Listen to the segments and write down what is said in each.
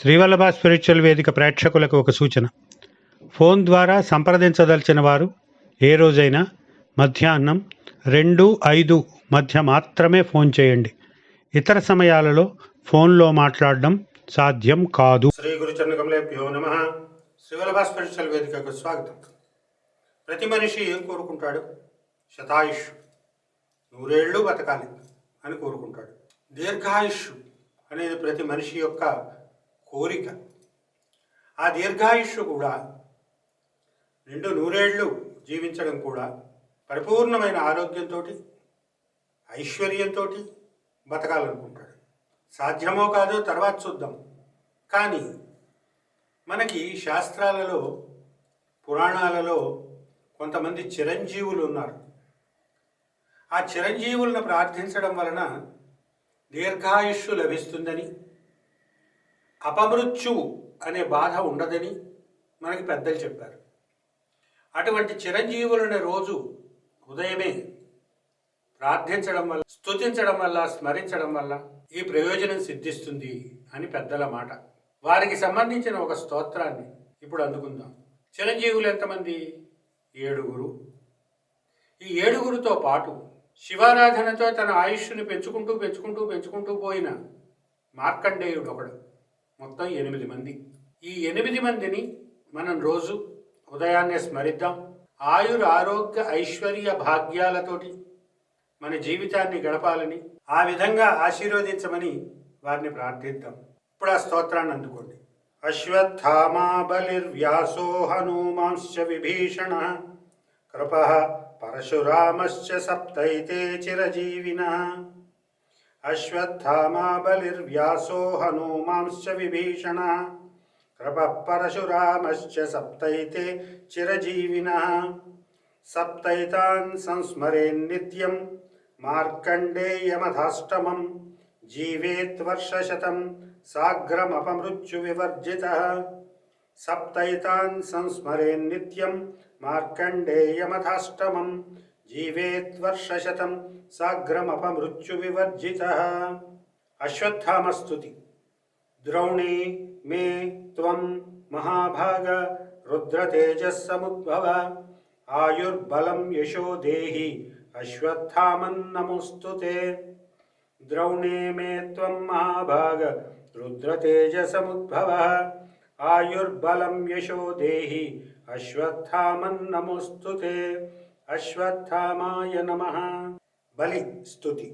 Srivallabha spiritual వేదిక ప్రేక్షకులకు ఒక సూచన. ఫోన్ ద్వారా సంప్రదించదలిచిన వారు ఏ రోజైనా మధ్యాహ్నం 2-5 మధ్య మాత్రమే ఫోన్ చేయండి. ఇతర సమయాలలో ఫోన్లో మాట్లాడడం సాధ్యం కాదు. శ్రీ గురుచరణకమలేభ్యో నమః. శ్రీవల్లభ స్పిరిచువల్ వేదికకు స్వాగతం. ప్రతి మనిషి ఏం కోరుకుంటాడు? శతాయుష్, 100 ఏళ్ళు బతకాలి అని కోరుకుంటాడు. దీర్ఘాయుష్ అనేది ప్రతి మనిషి యొక్క కోరిక. ఆ దీర్ఘాయుష్ కూడా 100 ఏళ్ళు జీవించడం కూడా పరిపూర్ణమైన ఆరోగ్యంతో, ఐశ్వర్యంతో బతకాలనుకుంటాడు. సాధ్యమో కాదో తర్వాత చూద్దాం. కానీ మనకి శాస్త్రాలలో, పురాణాలలో కొంతమంది చిరంజీవులు ఉన్నారు. ఆ చిరంజీవులను ప్రార్థించడం వలన దీర్ఘాయుష్షు లభిస్తుందని, అపమృత్యువు అనే బాధ ఉండదని మనకి పెద్దలు చెప్పారు. అటువంటి చిరంజీవులను రోజు ఉదయమే ప్రార్థించడం వల్ల, స్తుతించడం వల్ల, స్మరించడం వల్ల ఈ ప్రయోజనం సిద్ధిస్తుంది అని పెద్దల మాట. వారికి సంబంధించిన ఒక స్తోత్రాన్ని ఇప్పుడు అందుకుందాం. చిరంజీవులు ఎంతమంది? 7. ఈ 7తో పాటు శివారాధనతో తన ఆయుష్ని పెంచుకుంటూ పోయిన మార్కండేయుడు ఒకడు. మొత్తం 8 మంది. ఈ 8 మందిని మనం రోజు ఉదయాన్నే స్మరిద్దాం. ఆరోగ్య ఐశ్వర్య భాగ్యాలతోటి మన జీవితాన్ని గడపాలని, ఆ విధంగా ఆశీర్వదించమని వారిని ప్రార్థిద్దాం. ఇప్పుడు ఆ స్తోత్రాన్ని అందుకోండి. అశ్వత్థామా బలిర్వ్యాసో హనుమాంశ్చ విభీషణః కృపః పరశురామశ్చ సప్తైతే చిరజీవినః. అశ్వత్థామా బలిర్వ్యాసో హనుమాంశ్చ విభీషణః కృపః పరశురామశ్చ సప్తైతే చిరజీవినః. సప్తైతాన్ సంస్మరేన్నిత్యం మార్కండేయమధాష్టమం జీవేత్వర్షశతం సాగ్రమపమృత్యువివర్జితః. సప్తైతాన్ సంస్మరేన్నిత్యం మార్కండేయమధాష్టమం జీవేత్వర్షశతం సాగ్రమపమృత్యువివర్జితః. అశ్వత్థామస్తుతి. ద్రౌణే మే త్వం మహాభాగ రుద్రతేజస్సముద్భవ ఆయుర్బలం యశో దేహి అశ్వత్థామన్నమోస్తుతే. ద్రౌణే మే త్వం మహాభాగ రుద్రతేజసముద్భవ ఆయుర్బలం యశో దేహి అశ్వత్థామన్నమోస్తుతే. అశ్వత్థామాయ నమః. బలి స్తుతి.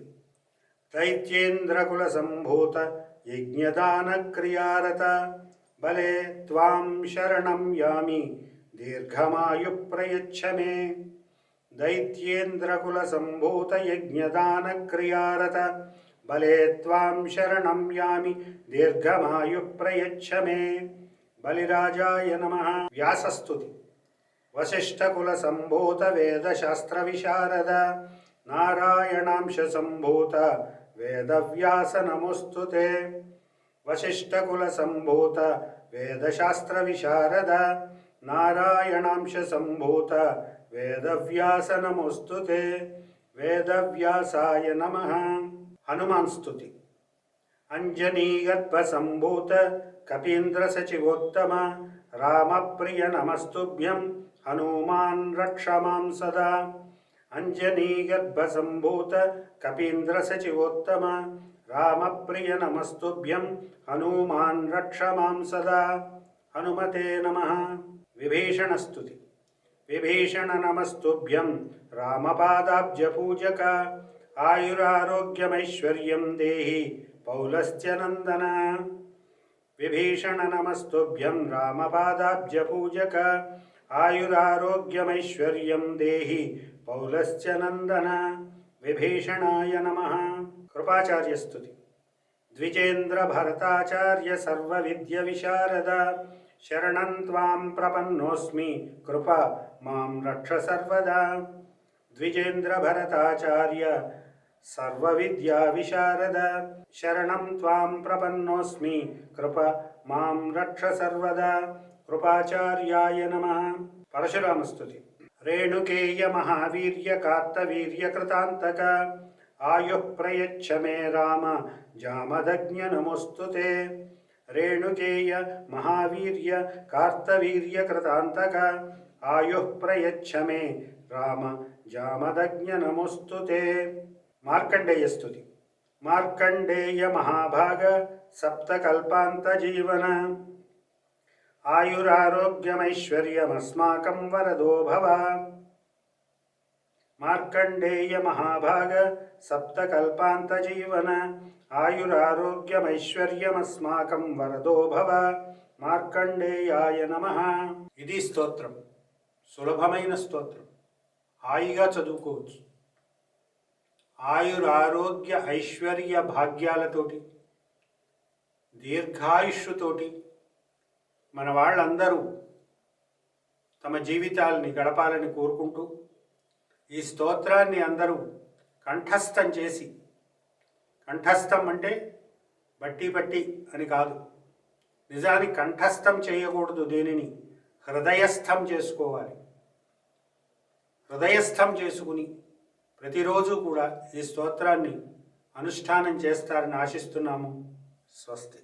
దైత్యేంద్రకుల సంభూత యజ్ఞదాన క్రియారత బలే త్వాం శరణం యామి దీర్ఘమాయు ప్రయచ్చ మే. దైత్యేంద్రకుల సంభూత యజ్ఞదాన క్రియారత బలే త్వాం శరణం యామి దీర్ఘమాయు ప్రయచ్చ మే. బలిరాజాయ నమః. వ్యాసస్తుతి. వశిష్ఠకుల సంభూత వేదశాస్త్ర విశారద నారాయణాంశ సంభూత వేదవ్యాస నమోస్తుతే. వశిష్ఠకుల సంభూత వేదశాస్త్ర విశారద నారాయణాంశ సంభూత వేదవ్యాస నమోస్తుతే. వేదవ్యాసాయ నమః. హనుమాన్ స్తుతి. అంజనీగర్భ సంభూత కపీంద్ర సచివోత్తమ రామప్రియ నమస్తుభ్యం హనుమాన్ రక్ష మాం సదా. అంజనీగర్భ సంభూత కపీంద్ర సచివోత్తమ రామప్రియ నమస్తుభ్యం హనుమాన్ రక్ష మాం సదా. హనుమతే నమః. విభీషణస్తుతి. విభీషణ నమస్తుభ్యం రామపాదాబ్జ పూజక ఆయురారోగ్యమైశ్వర్యం దేహి పౌలస్త్య నందన. విభీషణ నమస్తుభ్యం రామపాదాబ్జ పూజక ఆయురారోగ్యమైశ్వర్యం దేహి పౌలస్త్య నందన. విభీషణాయ నమః. కృపాచార్యస్తుతి. ద్విజేంద్ర భరతాచార్య సర్వ విద్య విశారద శరణం త్వాం ప్రపన్నోస్మి కృప మాం రక్ష సర్వదా. ద్విజేంద్ర భరతాచార్య సర్వ విద్యా విశారద శరణం త్వాం ప్రపన్నోస్మి కృప మాం రక్ష సర్వదా. కృపాచార్యాయ నమః. పరశురామస్తుతి. రేణుకేయ మహావీర్య కార్తవీర్య కృతాంతక ఆయుః ప్రయచ్చ మే రామ జామదగ్న్య నమోస్తుతే. రేణుకేయ మహావీర్య కార్తవీర్య కృతాంతక ఆయుః ప్రయచ్చ మే రామ జామదగ్ఞ నమోస్తుతే. మార్కండేయ స్తుతి. మార్కండేయ మహాభాగ సప్తకల్పాంత జీవన ఆయురారోగ్యమైశ్వర్యమస్మాకం వరదో భవ. మార్కండేయ మహాభాగ సప్తకల్పాంత జీవన ఆయురారోగ్యమైశ్వర్యమస్మాకం వరదో భవ. మార్కండేయాయ నమః. ఇది స్తోత్రం. సులభమైన స్తోత్రం, హాయిగా చదువుకోవచ్చు. ఆయురారోగ్య ఐశ్వర్య భాగ్యాలతోటి, దీర్ఘాయుష్తోటి మన వాళ్ళందరూ తమ జీవితాలని గడపాలని కోరుకుంటూ ఈ స్తోత్రాన్ని అందరూ కంఠస్థం చేసి, కంఠస్థం అంటే బట్టి బట్టి అని కాదు, నిజానికి కంఠస్థం చేయకూడదు, దేనిని హృదయస్థం చేసుకోవాలి. హృదయస్థం చేసుకుని ప్రతిరోజు కూడా ఈ స్తోత్రాన్ని అనుష్ఠానం చేస్తారని ఆశిస్తున్నాము. స్వస్తి.